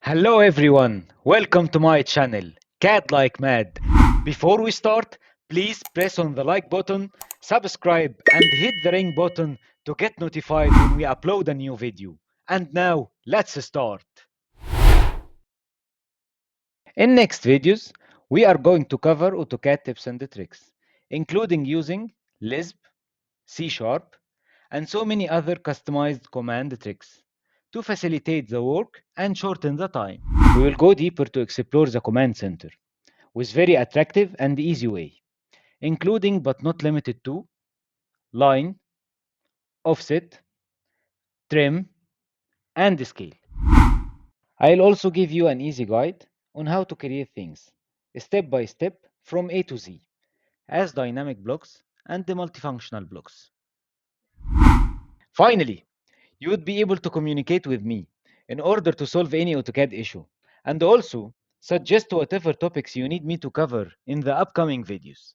Hello everyone, welcome to my channel, CAD Like Mad. Before we start, please press on the like button, subscribe and hit the ring button to get notified when we upload a new video. And now, let's start. In next videos, we are going to cover AutoCAD tips and tricks, including using Lisp, C Sharp, and so many other customized command tricks to facilitate the work and shorten the time. We will go deeper to explore the command center with very attractive and easy way, including but not limited to line, offset, trim, and scale. I'll also give you an easy guide on how to create things, step by step from A to Z, as dynamic blocks and the multifunctional blocks. Finally, you would be able to communicate with me in order to solve any AutoCAD issue, and also suggest whatever topics you need me to cover in the upcoming videos.